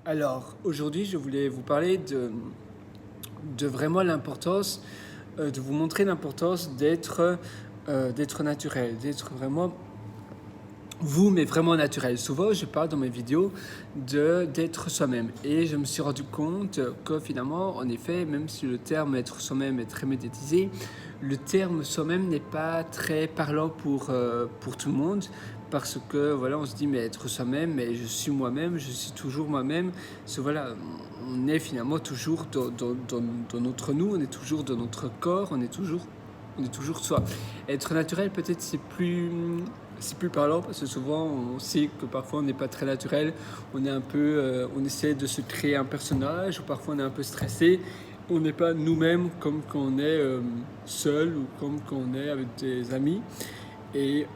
Alors, aujourd'hui, je voulais vous parler de vraiment l'importance, de vous montrer l'importance d'être naturel, d'être vraiment vous, mais vraiment naturel. Souvent, je parle dans mes vidéos d'être soi-même. Et je me suis rendu compte que finalement, en effet, même si le terme être soi-même est très médiatisé, le terme soi-même n'est pas très parlant pour tout le monde. Parce que voilà, on se dit, mais être soi-même, mais je suis moi-même, je suis toujours moi-même. Voilà, on est finalement toujours dans notre nous, on est toujours dans notre corps, on est toujours soi. Être naturel, peut-être, c'est plus parlant parce que souvent on sait que parfois on n'est pas très naturel, on est un peu, on essaie de se créer un personnage ou parfois on est un peu stressé, on n'est pas nous-mêmes comme quand on est seul ou comme quand on est avec des amis. Et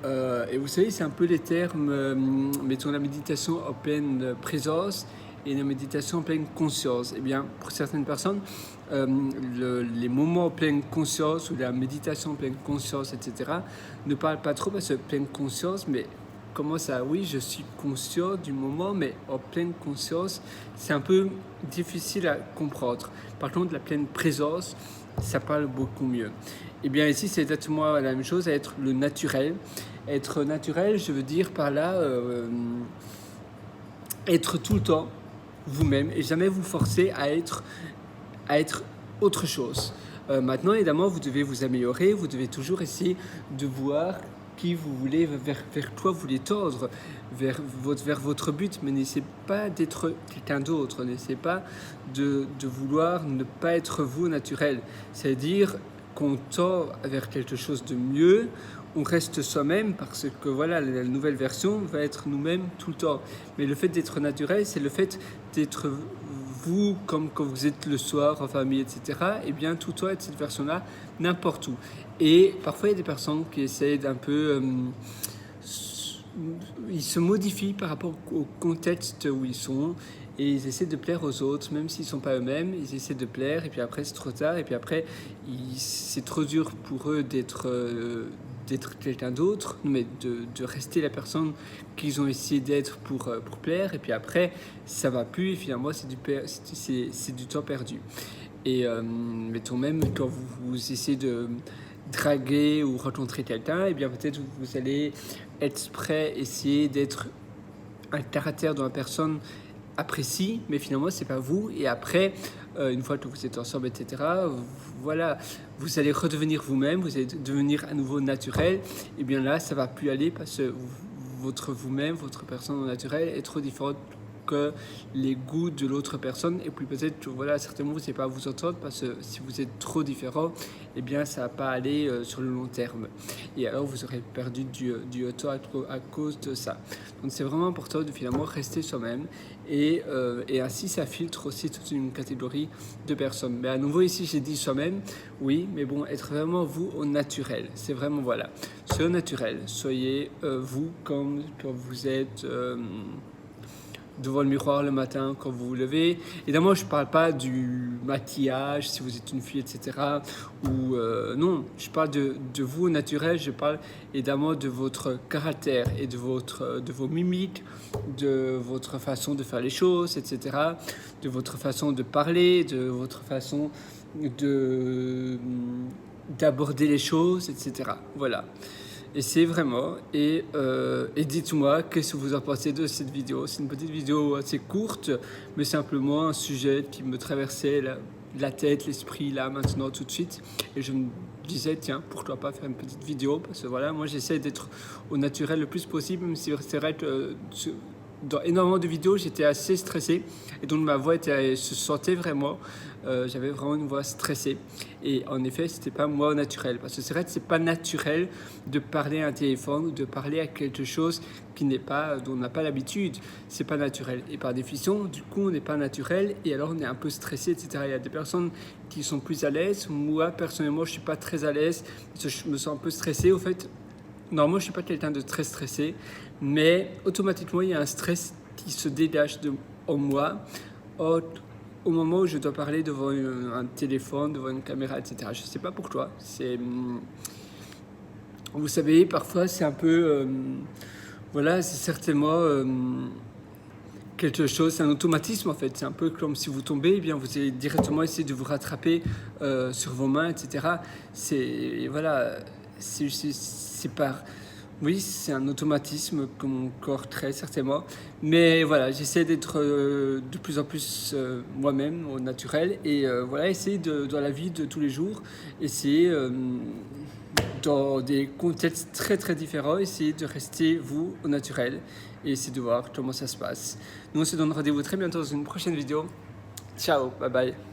vous savez, c'est un peu les termes, mettons la méditation en pleine présence et la méditation en pleine conscience. Eh bien, pour certaines personnes, euh, les moments en pleine conscience ou la méditation en pleine conscience, etc., ne parlent pas trop parce que pleine conscience, mais comment ça? Oui, je suis conscient du moment, mais en pleine conscience, c'est un peu difficile à comprendre. Par contre, la pleine présence, ça parle beaucoup mieux. Et bien ici, c'est exactement la même chose, être le naturel. Être naturel, je veux dire par là, être tout le temps vous-même et jamais vous forcer à être autre chose. Maintenant, évidemment, vous devez vous améliorer, vous devez toujours essayer de voir qui vous voulez, vers quoi vous voulez tordre, vers votre but, mais n'essayez pas d'être quelqu'un d'autre, n'essayez pas de vouloir ne pas être vous naturel. C'est-à-dire qu'on tend vers quelque chose de mieux, on reste soi-même parce que voilà, la nouvelle version va être nous-mêmes tout le temps. Mais le fait d'être naturel, c'est le fait d'être vous, comme quand vous êtes le soir en famille, etc., et bien tout toi être cette version-là n'importe où. Et parfois, il y a des personnes qui essayent d'un peu... ils se modifient par rapport au contexte où ils sont et ils essaient de plaire aux autres, même s'ils ne sont pas eux-mêmes, ils essaient de plaire et puis après c'est trop tard et puis après c'est trop dur pour eux d'être quelqu'un d'autre, mais de rester la personne qu'ils ont essayé d'être pour plaire et puis après ça va plus et finalement c'est du temps perdu. Et mettons même quand vous essayez de draguer ou rencontrer quelqu'un, et bien peut-être vous allez exprès essayer d'être un caractère dont la personne apprécie, mais finalement c'est pas vous. Et après, une fois que vous êtes ensemble, etc., voilà, vous allez redevenir vous-même, vous allez devenir à nouveau naturel. Et bien là, ça va plus aller parce que votre vous-même, votre personne naturelle est trop différente que les goûts de l'autre personne et puis peut-être que voilà certainement vous ne savez pas vous entendre parce que si vous êtes trop différent eh bien ça va pas aller sur le long terme et alors vous aurez perdu du temps à cause de ça. Donc c'est vraiment important de finalement rester soi-même et ainsi ça filtre aussi toute une catégorie de personnes. Mais à nouveau ici j'ai dit soi-même, oui, mais bon, être vraiment vous au naturel, c'est vraiment voilà, soyez au naturel, soyez vous comme quand vous êtes devant le miroir le matin quand vous vous levez. Évidemment, je ne parle pas du maquillage, si vous êtes une fille, etc. Ou non, je parle de vous au naturel, je parle évidemment de votre caractère et de vos mimiques, de votre façon de faire les choses, etc. De votre façon de parler, de votre façon d'aborder les choses, etc. Voilà. Essayez vraiment et dites-moi qu'est-ce que vous en pensez de cette vidéo. C'est une petite vidéo assez courte, mais simplement un sujet qui me traversait la tête, l'esprit là maintenant tout de suite. Et je me disais tiens, pourquoi pas faire une petite vidéo parce que voilà, moi j'essaie d'être au naturel le plus possible, même si c'est vrai que dans énormément de vidéos, j'étais assez stressé et donc ma voix se sentait vraiment. J'avais vraiment une voix stressée et en effet, c'était pas moi au naturel parce que c'est vrai que c'est pas naturel de parler à un téléphone ou de parler à quelque chose qui n'est pas, dont on n'a pas l'habitude. C'est pas naturel et par définition, du coup, on n'est pas naturel et alors on est un peu stressé, etc. Il y a des personnes qui sont plus à l'aise. Moi, personnellement, je suis pas très à l'aise. Je me sens un peu stressé. Au fait, normalement, je suis pas quelqu'un de très stressé, mais automatiquement, il y a un stress qui se dégage en moi au moment où je dois parler devant un téléphone, devant une caméra, etc. Je sais pas pourquoi. Vous savez, parfois, c'est un peu, voilà, c'est certainement quelque chose, c'est un automatisme en fait. C'est un peu comme si vous tombez, eh bien vous allez directement essayer de vous rattraper sur vos mains, etc. C'est voilà, c'est par, oui, c'est un automatisme que mon corps traite certainement. Mais voilà, j'essaie d'être de plus en plus moi-même, au naturel, et voilà, essayer dans la vie de tous les jours, essayer dans des contextes très très différents, essayez de rester vous au naturel et essayer de voir comment ça se passe. Nous on se donne rendez-vous très bientôt dans une prochaine vidéo. Ciao, bye bye.